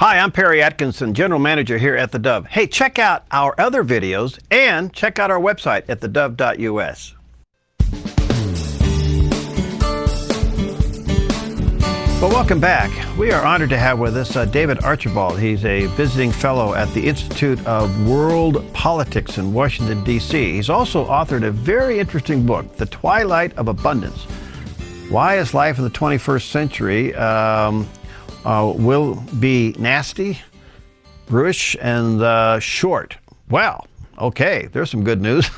Hi, I'm Perry Atkinson, General Manager here at theDove. Hey, check out our other videos and check out our website at thedove.us. Well, welcome back. We are honored to have with us David Archibald. He's a visiting fellow at the Institute of World Politics in Washington, D.C. He's also authored a very interesting book, The Twilight of Abundance. Why is life in the 21st century will be nasty, brutish, and short? Well, okay, there's some good news.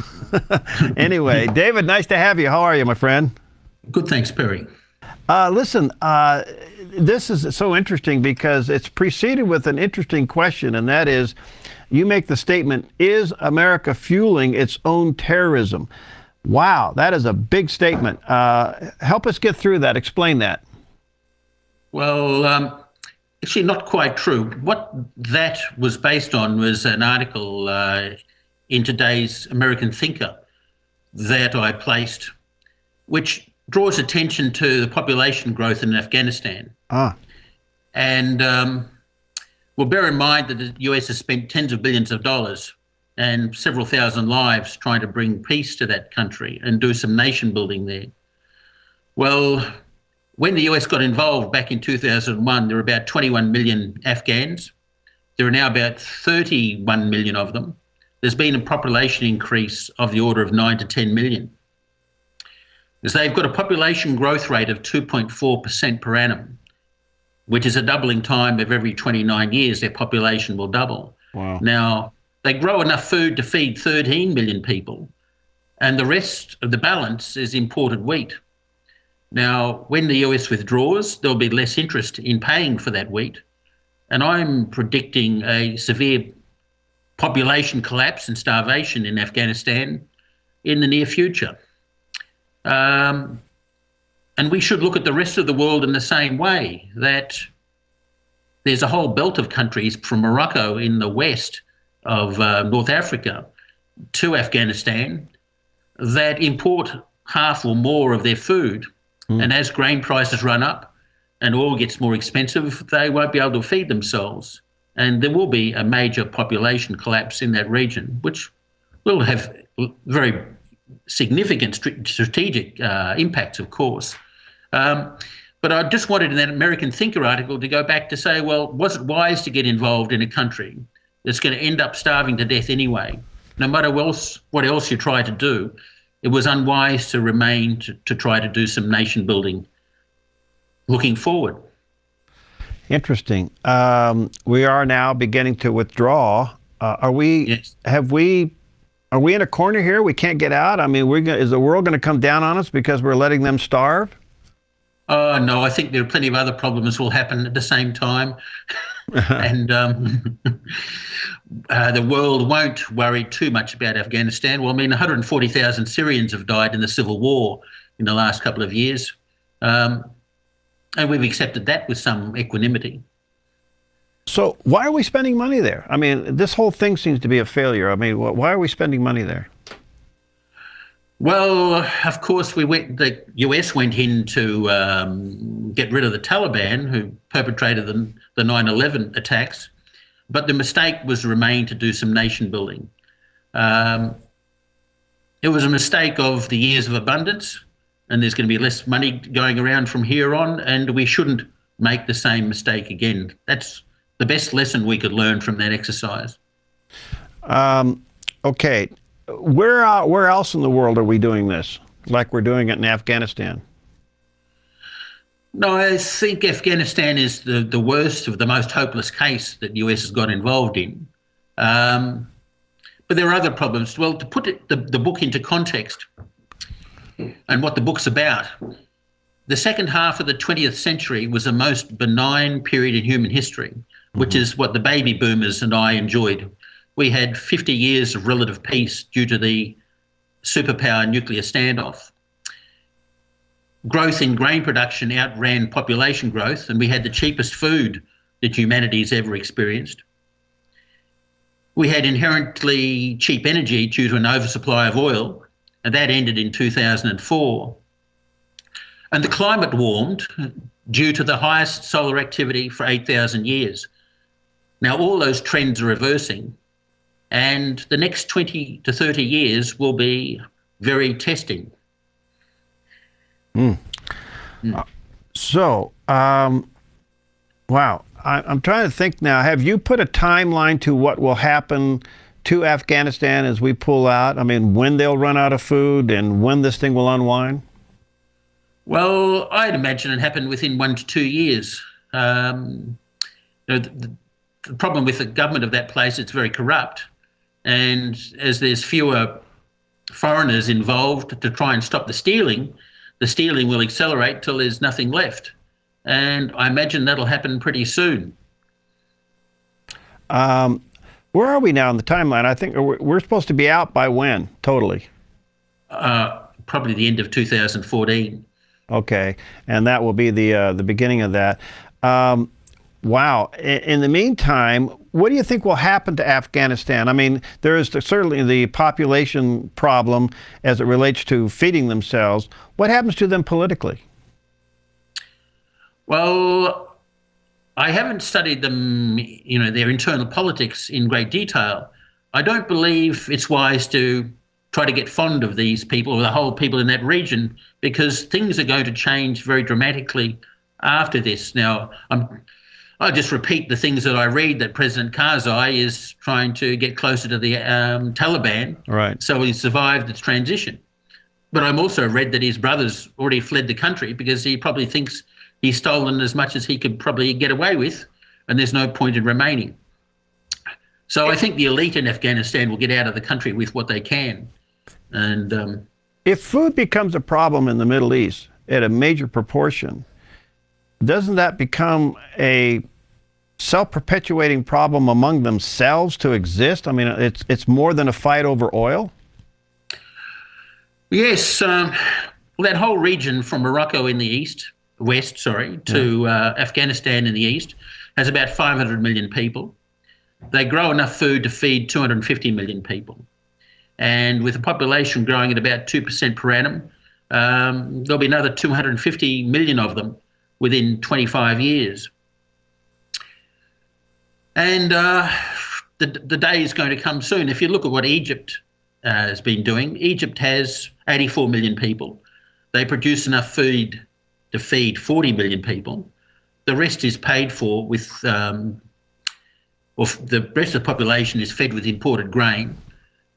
Anyway, David, nice to have you. How are you, my friend? Good, thanks, Perry. Listen, this is so interesting because it's preceded with an interesting question, and that is, you make the statement, is America fueling its own terrorism? Wow, that is a big statement. Help us get through that. Explain that. Well, actually not quite true. What that was based on was an article in today's American Thinker that I placed, which draws attention to the population growth in Afghanistan. And well, bear in mind that the US has spent tens of billions of dollars and several thousand lives trying to bring peace to that country and do some nation building there. Well, when the US got involved back in 2001, there were about 21 million Afghans. There are now about 31 million of them. There's been a population increase of the order of 9 to 10 million. Is they've got a population growth rate of 2.4% per annum, which is a doubling time of every 29 years, their population will double. Wow. Now, they grow enough food to feed 13 million people, and the rest of the balance is imported wheat. Now, when the US withdraws, there'll be less interest in paying for that wheat, and I'm predicting a severe population collapse and starvation in Afghanistan in the near future. And we should look at the rest of the world in the same way, that there's a whole belt of countries from Morocco in the west of North Africa to Afghanistan that import half or more of their food. And as grain prices run up and oil gets more expensive, they won't be able to feed themselves. And there will be a major population collapse in that region, which will have very significant strategic impacts, of course. But I just wanted in that American Thinker article to go back to say, well, was it wise to get involved in a country that's going to end up starving to death anyway? No matter what else you try to do, it was unwise to remain to try to do some nation building looking forward. Interesting. We are now beginning to withdraw. Are we? Yes. Are we in a corner here? We can't get out? I mean, is the world going to come down on us because we're letting them starve? No, I think there are plenty of other problems will happen at the same time. And the world won't worry too much about Afghanistan. Well, I mean, 140,000 Syrians have died in the civil war in the last couple of years. And we've accepted that with some equanimity. So why are we spending money there? I mean, this whole thing seems to be a failure. I mean, why are we spending money there? Well, of course, the US went in to get rid of the Taliban, who perpetrated the 9/11 attacks. But the mistake was to remain to do some nation building. It was a mistake of the years of abundance, and there's going to be less money going around from here on, and we shouldn't make the same mistake again. That's the best lesson we could learn from that exercise. Okay. Where else in the world are we doing this, like we're doing it in Afghanistan? No, I think Afghanistan is the worst of the most hopeless case that the US has got involved in. But there are other problems. Well, to put the book into context and what the book's about, the second half of the 20th century was the most benign period in human history, which is what the baby boomers and I enjoyed. We had 50 years of relative peace due to the superpower nuclear standoff. Growth in grain production outran population growth, and we had the cheapest food that humanity's ever experienced. We had inherently cheap energy due to an oversupply of oil, and that ended in 2004. And the climate warmed due to the highest solar activity for 8,000 years. Now, all those trends are reversing, and the next 20 to 30 years will be very testing. Wow. I'm trying to think now. Have you put a timeline to what will happen to Afghanistan as we pull out? I mean, when they'll run out of food and when this thing will unwind? Well, I'd imagine it happened within 1 to 2 years. The problem with the government of that place, it's very corrupt. And as there's fewer foreigners involved to try and stop the stealing will accelerate till there's nothing left. And I imagine that'll happen pretty soon. Where are we now in the timeline? I think we're supposed to be out by when, totally? Probably the end of 2014. Okay, and that will be the beginning of that. Wow. In the meantime, what do you think will happen to Afghanistan? I mean, there is certainly the population problem as it relates to feeding themselves. What happens to them politically? Well, I haven't studied them, their internal politics in great detail. I don't believe it's wise to try to get fond of these people or the whole people in that region, because things are going to change very dramatically after this. Now, I'll just repeat the things that I read, that President Karzai is trying to get closer to the Taliban, right? So he survived its transition. But I'm also read that his brothers already fled the country because he probably thinks he's stolen as much as he could probably get away with, and there's no point in remaining. So I think the elite in Afghanistan will get out of the country with what they can. And if food becomes a problem in the Middle East at a major proportion, doesn't that become a self-perpetuating problem among themselves to exist? I mean, it's more than a fight over oil? Yes. Well, that whole region from Morocco in the west, to Afghanistan in the east has about 500 million people. They grow enough food to feed 250 million people. And with the population growing at about 2% per annum, there'll be another 250 million of them within 25 years. And the day is going to come soon. If you look at what Egypt has been doing, Egypt has 84 million people. They produce enough food to feed 40 million people. The rest is paid for with, the rest of the population is fed with imported grain.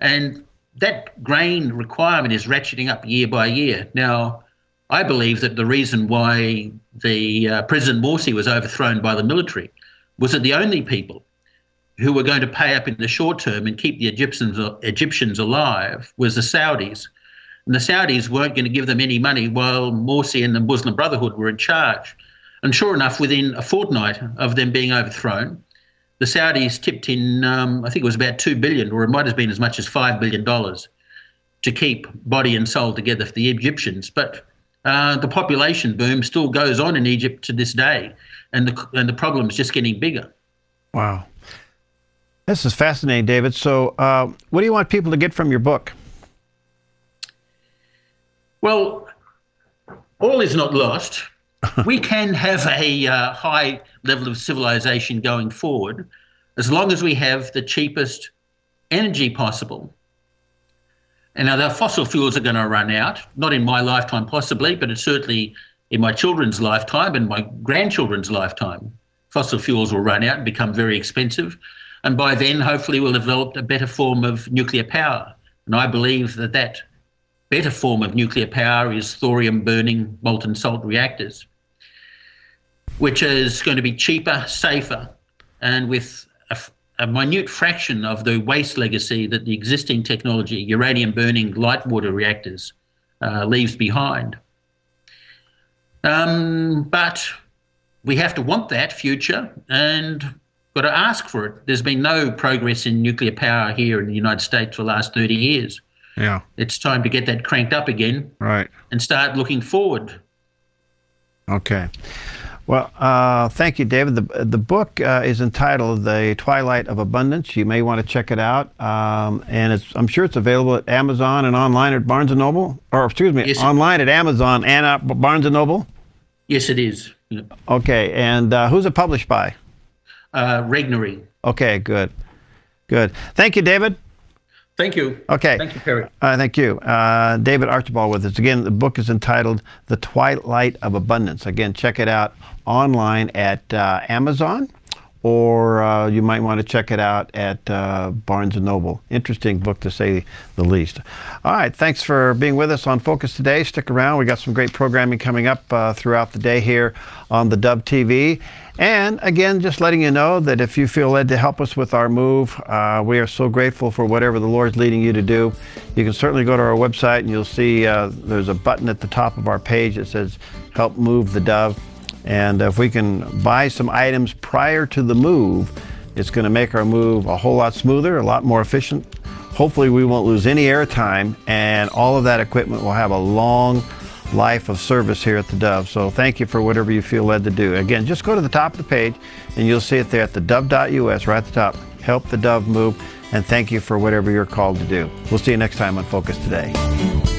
And that grain requirement is ratcheting up year by year. Now, I believe that the reason why the President Morsi was overthrown by the military was that the only people who were going to pay up in the short term and keep the Egyptians alive was the Saudis. And the Saudis weren't going to give them any money while Morsi and the Muslim Brotherhood were in charge. And sure enough, within a fortnight of them being overthrown, the Saudis tipped in, I think it was about $2 billion, or it might have been as much as $5 billion, to keep body and soul together for the Egyptians. But the population boom still goes on in Egypt to this day, and the problem is just getting bigger. Wow. This is fascinating, David. So what do you want people to get from your book? Well, all is not lost. We can have a high level of civilization going forward as long as we have the cheapest energy possible. And now the fossil fuels are going to run out, not in my lifetime possibly, but it's certainly in my children's lifetime and my grandchildren's lifetime. Fossil fuels will run out and become very expensive. And by then, hopefully, we'll have developed a better form of nuclear power. And I believe that better form of nuclear power is thorium-burning molten salt reactors, which is going to be cheaper, safer, and with a minute fraction of the waste legacy that the existing technology, uranium-burning light water reactors, leaves behind. But we have to want that future and got to ask for it. There's been no progress in nuclear power here in the United States for the last 30 years. Yeah. It's time to get that cranked up again, right, and start looking forward. Okay. Well, thank you, David. The book is entitled The Twilight of Abundance. You may want to check it out. And I'm sure it's available at Amazon and online at Barnes & Noble. Or, excuse me, yes, online at Amazon and at Barnes & Noble? Yes, it is. Yeah. Okay. And who's it published by? Regnery. Okay, good. Good. Thank you, David. Thank you. Okay. Thank you, Perry. Thank you. David Archibald with us. Again, the book is entitled The Twilight of Abundance. Again, check it out online at Amazon, or you might want to check it out at Barnes & Noble. Interesting book, to say the least. All right, thanks for being with us on Focus today. Stick around. We got some great programming coming up throughout the day here on theDove TV. And again, just letting you know that if you feel led to help us with our move, we are so grateful for whatever the Lord's leading you to do. You can certainly go to our website and you'll see there's a button at the top of our page that says Help Move the Dove. And if we can buy some items prior to the move, it's going to make our move a whole lot smoother, a lot more efficient. Hopefully we won't lose any airtime, and all of that equipment will have a long life of service here at theDove. So thank you for whatever you feel led to do. Again, just go to the top of the page and you'll see it there at theDove.us, right at the top. Help the Dove move, and thank you for whatever you're called to do. We'll see you next time on Focus Today.